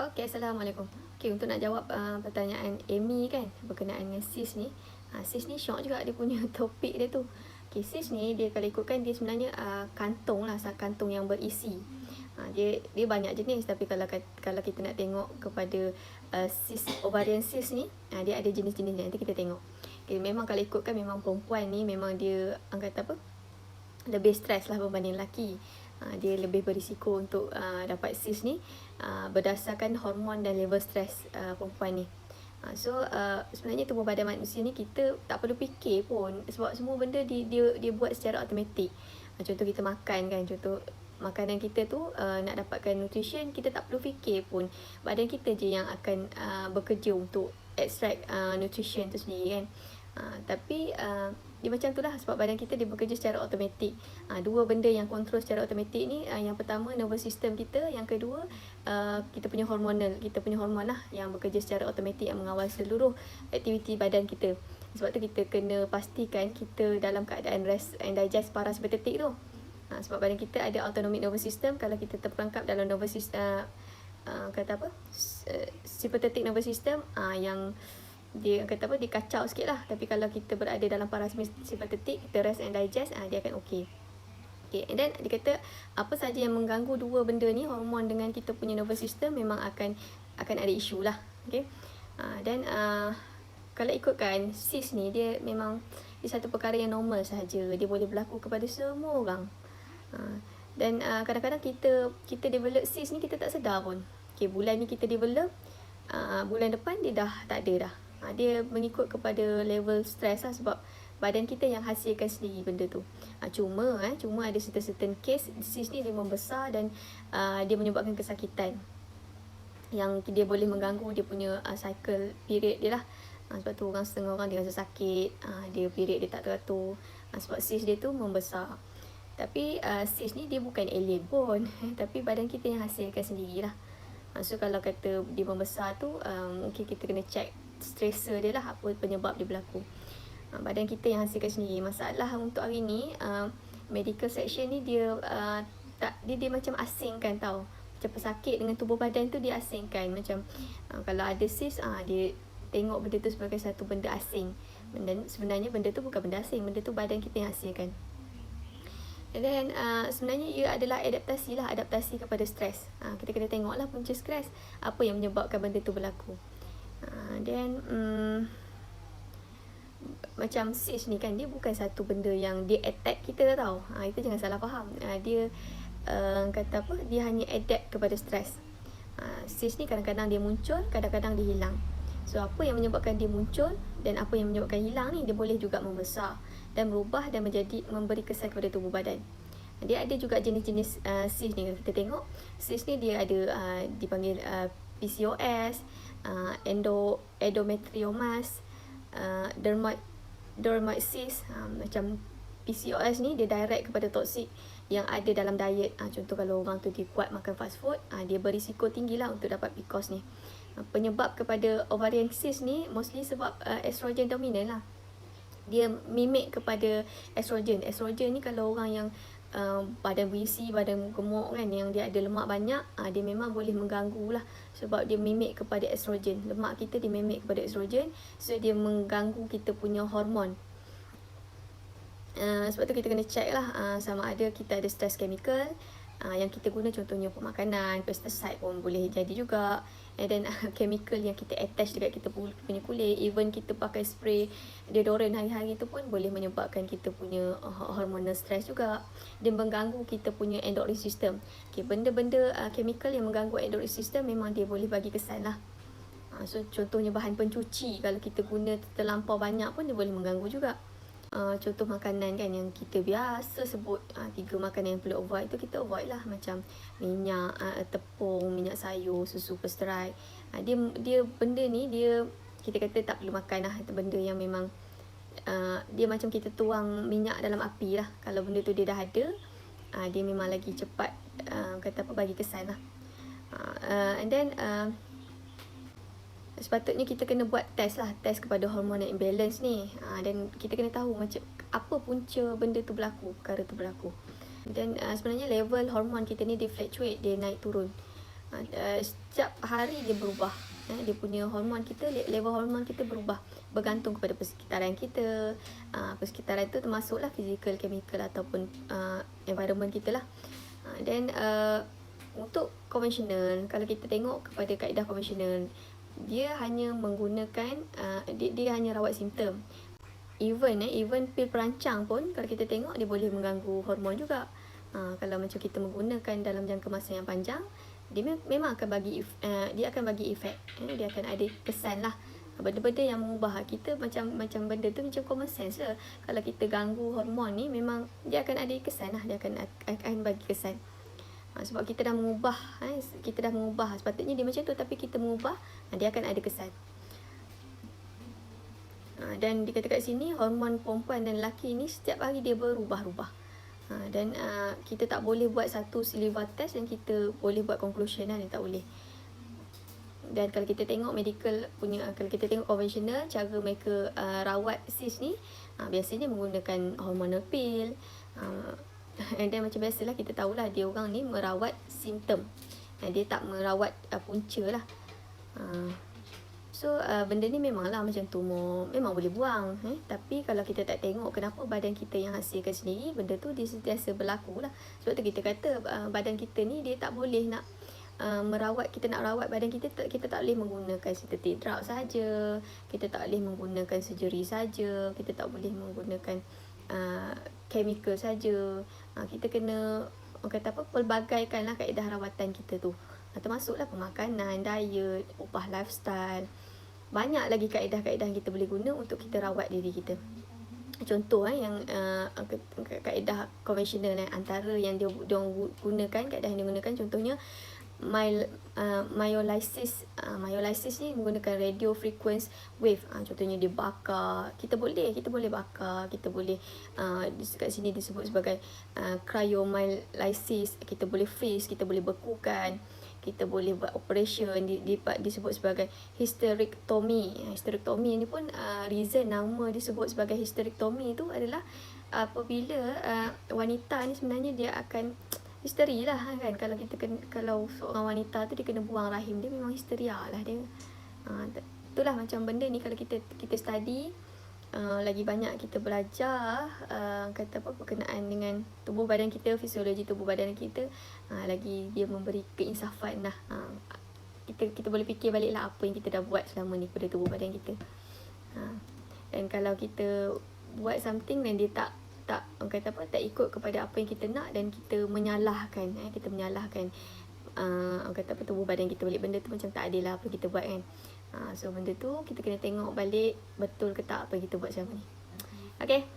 Okey, Assalamualaikum. Okey, untuk nak jawab pertanyaan Amy kan berkenaan dengan sis ni. Sis ni syok juga dia punya topik dia tu. Okey, sis ni dia kalau ikutkan dia sebenarnya kantung lah, kantung yang berisi. Dia banyak jenis, tapi kalau kita nak tengok kepada sis ovarian sis ni, dia ada jenis-jenisnya, nanti kita tengok. Okay, memang kalau ikutkan memang perempuan ni memang dia kata apa? Lebih stres lah berbanding lelaki. Dia lebih berisiko untuk dapat sis ni berdasarkan hormon dan level stres perempuan ni. So sebenarnya tubuh badan manusia ni kita tak perlu fikir pun, sebab semua benda dia buat secara automatik. Contoh kita makan kan, contoh makanan kita tu nak dapatkan nutrition, kita tak perlu fikir pun, badan kita je yang akan bekerja untuk extract nutrition tu sendiri kan. Tapi dia macam tu lah, sebab badan kita dia bekerja secara automatik. Dua benda yang kontrol secara automatik ni, yang pertama nervous system kita, yang kedua kita punya hormon lah yang bekerja secara automatik, yang mengawal seluruh aktiviti badan kita. Sebab tu kita kena pastikan kita dalam keadaan rest and digest parasympathetic tu. Sebab badan kita ada autonomic nervous system. Kalau kita terperangkap dalam nervous system sympathetic nervous system, yang dia kata apa, dia kacau sikit lah. Tapi kalau kita berada dalam parasympathetic, kita rest and digest, dia akan okey. Okay, and then dia kata apa saja yang mengganggu dua benda ni, hormon dengan kita punya nervous system, memang akan ada isu lah. Okay. Dan kalau ikutkan sis ni, dia memang dia satu perkara yang normal sahaja. Dia boleh berlaku kepada semua orang. Dan kadang-kadang kita develop sis ni kita tak sedar pun. Okay, bulan ni kita develop, bulan depan dia dah tak ada dah. Dia mengikut kepada level stres lah, sebab badan kita yang hasilkan sendiri benda tu. Cuma ada certain case sis ni dia membesar dan dia menyebabkan kesakitan yang dia boleh mengganggu dia punya cycle period dia lah. Sebab tu setengah orang dia rasa sakit, dia period dia tak teratur, sebab sis dia tu membesar. Tapi sis ni dia bukan alien pun tapi badan kita yang hasilkan sendirilah. So kalau kata dia membesar tu, mungkin kita kena check stressor dia lah, apa penyebab dia berlaku. Badan kita yang hasilkan sendiri. Masalah untuk hari ni, medical section ni dia dia macam asingkan tau. Macam pesakit dengan tubuh badan tu dia asingkan. Macam kalau ada sis, dia tengok benda tu sebagai satu benda asing. Dan sebenarnya benda tu bukan benda asing, benda tu badan kita yang hasilkan. Dan sebenarnya ia adalah adaptasi kepada stres. Kita kena tengoklah punca stres, apa yang menyebabkan benda tu berlaku. Dan macam sis ni kan, dia bukan satu benda yang dia attack kita tau. Itu jangan salah faham. Dia kata apa, dia hanya adapt kepada stres. Sis ni kadang-kadang dia muncul, kadang-kadang dia hilang. So apa yang menyebabkan dia muncul dan apa yang menyebabkan hilang ni, dia boleh juga membesar dan berubah dan memberi kesan kepada tubuh badan. Dia ada juga jenis-jenis sis ni. Kita tengok sis ni dia ada dipanggil PCOS, endometriomas, dermoid cyst. Macam PCOS ni dia direct kepada toksik yang ada dalam diet. Contoh kalau orang tu dia kuat makan fast food, dia berisiko tinggi lah untuk dapat PCOS ni. Penyebab kepada ovarian cyst ni mostly sebab estrogen dominan lah. Dia mimik kepada estrogen. Estrogen ni kalau orang yang badan berisi, badan gemuk kan, yang dia ada lemak banyak, dia memang boleh mengganggu lah, sebab dia mimik kepada estrogen. Lemak kita dia mimik kepada estrogen, so dia mengganggu kita punya hormon. Sebab tu kita kena check lah sama ada kita ada stress chemical yang kita guna, contohnya pemakanan, pesticide pun boleh jadi juga. And then chemical yang kita attach dekat kita punya kulit, even kita pakai spray deodorant hari-hari tu pun boleh menyebabkan kita punya hormonal stress juga. Dia mengganggu kita punya endocrine system. Okay, benda-benda chemical yang mengganggu endocrine system memang dia boleh bagi kesan lah. So contohnya bahan pencuci, kalau kita guna terlampau banyak pun dia boleh mengganggu juga. Contoh makanan kan yang kita biasa sebut, 3 makanan yang perlu avoid tu kita avoid lah, macam minyak, tepung, minyak sayur, susu pasteurize. Dia benda ni dia kita kata tak perlu makan lah. Itu benda yang memang dia macam kita tuang minyak dalam api lah. Kalau benda tu dia dah ada, dia memang lagi cepat kata apa, bagi kesan lah. And then sepatutnya kita kena buat test kepada hormonal imbalance ni. Dan kita kena tahu macam apa punca benda tu berlaku, perkara tu berlaku. Dan sebenarnya level hormon kita ni dia fluctuate, dia naik turun. Setiap hari dia berubah. Dia punya hormon kita, level hormon kita berubah bergantung kepada persekitaran kita. Persekitaran itu termasuklah physical, chemical ataupun environment kita lah. Dan untuk konvensional, kalau kita tengok kepada kaedah konvensional, dia hanya menggunakan dia hanya rawat simptom. Even pil perancang pun kalau kita tengok dia boleh mengganggu hormon juga. Kalau macam kita menggunakan dalam jangka masa yang panjang, dia memang akan bagi dia akan bagi efek. Dia akan ada kesan lah. Benda-benda yang mengubah kita macam benda tu macam common sense lah. Kalau kita ganggu hormon ni, memang dia akan ada kesan lah. Dia akan bagi kesan. Sebab kita dah mengubah, sepatutnya dia macam tu, tapi kita mengubah, dia akan ada kesan. Dan dikatakan kat sini hormon perempuan dan lelaki ni setiap hari dia berubah-ubah. Dan kita tak boleh buat satu saliva test dan kita boleh buat conclusion lah, dia tak boleh. Dan kalau kita tengok medical punya, kalau kita tengok konvensional, cara mereka rawat sis ni, biasanya menggunakan hormonal pill. And then macam biasalah kita tahulah dia orang ni merawat simptom. Dia tak merawat punca lah. So benda ni memanglah macam tumor, memang boleh buang. Tapi kalau kita tak tengok kenapa badan kita yang hasilkan sendiri, benda tu dia sentiasa berlaku lah. Sebab tu kita kata badan kita ni dia tak boleh nak merawat, kita nak rawat badan kita, kita tak boleh menggunakan synthetic drug saja, kita tak boleh menggunakan surgery saja, kita tak boleh menggunakan chemical saja. Kita kena kata apa, pelbagaikanlah kaedah rawatan kita tu. Termasuklah pemakanan, diet, ubah lifestyle. Banyak lagi kaedah-kaedah yang kita boleh guna untuk kita rawat diri kita. Contoh yang kaedah konvensional antara yang dia gunakan, kaedah yang dia gunakan contohnya myolysis. Myolysis ni menggunakan radio frequency wave. Contohnya dia bakar, kita boleh bakar, kita boleh kat sini disebut sebagai cryomyolysis, kita boleh freeze, kita boleh bekukan, kita boleh buat operation, disebut sebagai hysterectomy. Hysterectomy ni pun reason nama disebut sebagai hysterectomy tu adalah apabila wanita ni sebenarnya dia akan histeri lah kan. Kalau seorang wanita tu dia kena buang rahim, dia memang histeria lah dia. Itulah macam benda ni kalau kita study, lagi banyak kita belajar kata apa, berkenaan dengan tubuh badan kita, fisiologi tubuh badan kita, lagi dia memberi keinsafan lah. Kita boleh fikir balik lah apa yang kita dah buat selama ni pada tubuh badan kita. Dan kalau kita buat something dan dia tak kata apa, tak ikut kepada apa yang kita nak, dan kita menyalahkan kata apa, tubuh badan kita balik, benda tu macam tak adil lah apa kita buat kan. So benda tu kita kena tengok balik betul ke tak apa yang kita buat selama ni. Okay.